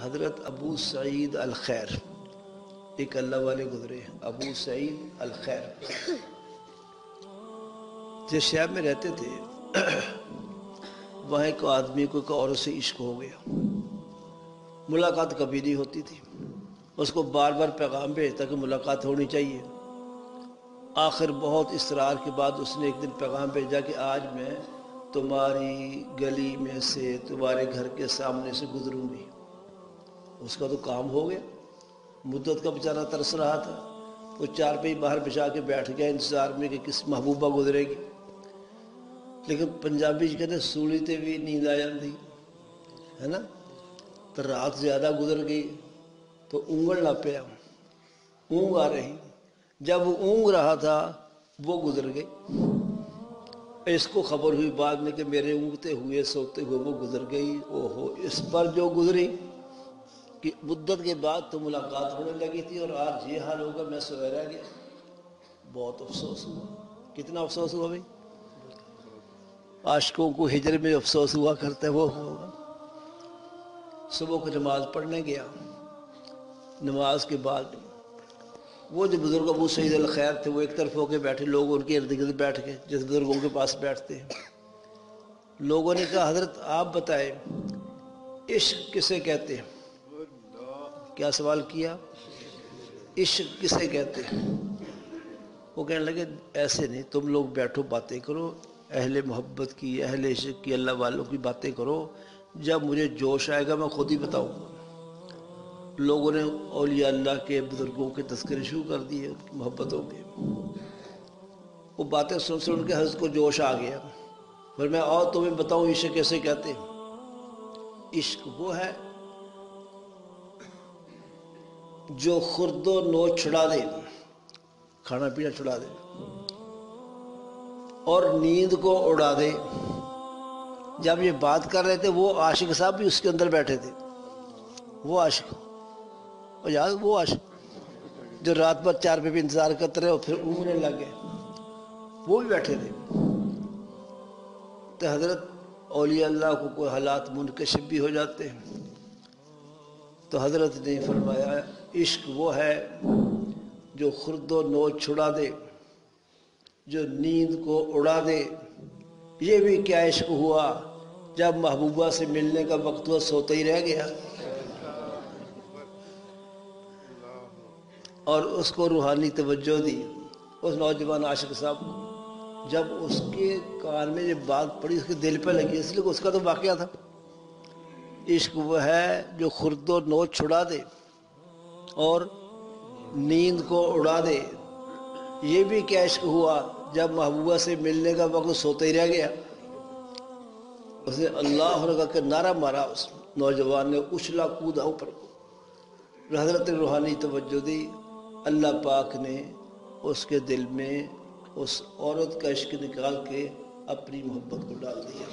حضرت ابو سعید الخیر ایک اللہ والے گزرے، ابو سعید الخیر جس شہر میں رہتے تھے وہاں ایک آدمی کو ایک عورت سے عشق ہو گیا، ملاقات کبھی نہیں ہوتی تھی، اس کو بار بار پیغام بھیجتا کہ ملاقات ہونی چاہیے۔ آخر بہت اصرار کے بعد اس نے ایک دن پیغام بھیجا کہ آج میں تمہاری گلی میں سے تمہارے گھر کے سامنے سے گزروں گی۔ اس کا تو کام ہو گیا، مدت کا بیچارہ ترس رہا تھا، وہ چارپائی باہر بچھا کے بیٹھ گیا انتظار میں کہ کس محبوبہ گزرے گی۔ لیکن پنجابی کہتے ہیں سولی تے بھی نیند آ جاتی ہے نا، تو رات زیادہ گزر گئی تو اونگن لگ پیا، اونگ آ رہی، جب وہ اونگ رہا تھا وہ گزر گئی۔ اس کو خبر ہوئی بعد میں کہ میرے اونگتے ہوئے سوتے ہوئے وہ گزر گئی۔ اوہو، اس پر جو گزری کہ مدت کے بعد تو ملاقات ہونے لگی تھی اور آج یہ حال ہوگا، میں سویا رہ گیا۔ بہت افسوس ہوا۔ کتنا افسوس ہوا بھائی؟ عاشقوں کو ہجر میں افسوس ہوا کرتا ہے وہ ہوگا۔ صبح کو نماز پڑھنے گیا، نماز کے بعد وہ جو بزرگ ابو سعید الخیر تھے وہ ایک طرف ہو کے بیٹھے، لوگ ان کے ارد گرد بیٹھ کے جس بزرگوں کے پاس بیٹھتے ہیں۔ لوگوں نے کہا حضرت آپ بتائیں عشق کسے کہتے ہیں؟ کیا سوال کیا؟ عشق کسے کہتے ہیں؟ وہ کہنے لگے ایسے نہیں، تم لوگ بیٹھو باتیں کرو، اہل محبت کی، اہل عشق کی، اللہ والوں کی باتیں کرو، جب مجھے جوش آئے گا میں خود ہی بتاؤں گا۔ لوگوں نے اولیاء اللہ کے بزرگوں کے تذکرے شروع کر دیے، ان کی محبتوں کے۔ وہ باتیں سن سن کے حضرت کو جوش آ گیا، پھر میں اور تمہیں بتاؤں عشق کیسے کہتے ہیں۔ عشق وہ ہے جو خرد و نوش چھڑا دے، کھانا پینا چھڑا دے، اور نیند کو اڑا دے۔ جب یہ بات کر رہے تھے وہ عاشق صاحب بھی اس کے اندر بیٹھے تھے، وہ عاشق، اور یاد وہ عاشق جو رات بھر چار پہ بھی انتظار کرتے رہے اور پھر اونگنے لگ گئے، وہ بھی بیٹھے تھے۔ تو حضرت اولیاء اللہ کو کوئی حالات منکشف بھی ہو جاتے ہیں، تو حضرت نے فرمایا عشق وہ ہے جو خرد و نوش چھڑا دے، جو نیند کو اڑا دے۔ یہ بھی کیا عشق ہوا جب محبوبہ سے ملنے کا وقت ہوا سوتا ہی رہ گیا، اور اس کو روحانی توجہ دی اس نوجوان عاشق صاحب کو۔ جب اس کے کان میں یہ بات پڑی اس کے دل پہ لگی، اس لیے کہ اس کا تو واقعہ تھا۔ عشق وہ ہے جو خرد و نوش چھڑا دے اور نیند کو اڑا دے۔ یہ بھی کیا عشق ہوا جب محبوبہ سے ملنے کا وقت سوتا ہی رہ گیا۔ اس نے اللہ اکبر کا نعرہ مارا، اس نوجوان نے اچھلا کودا اوپر کو، حضرت نے روحانی توجہ دی، اللہ پاک نے اس کے دل میں اس عورت کا عشق نکال کے اپنی محبت کو ڈال دیا۔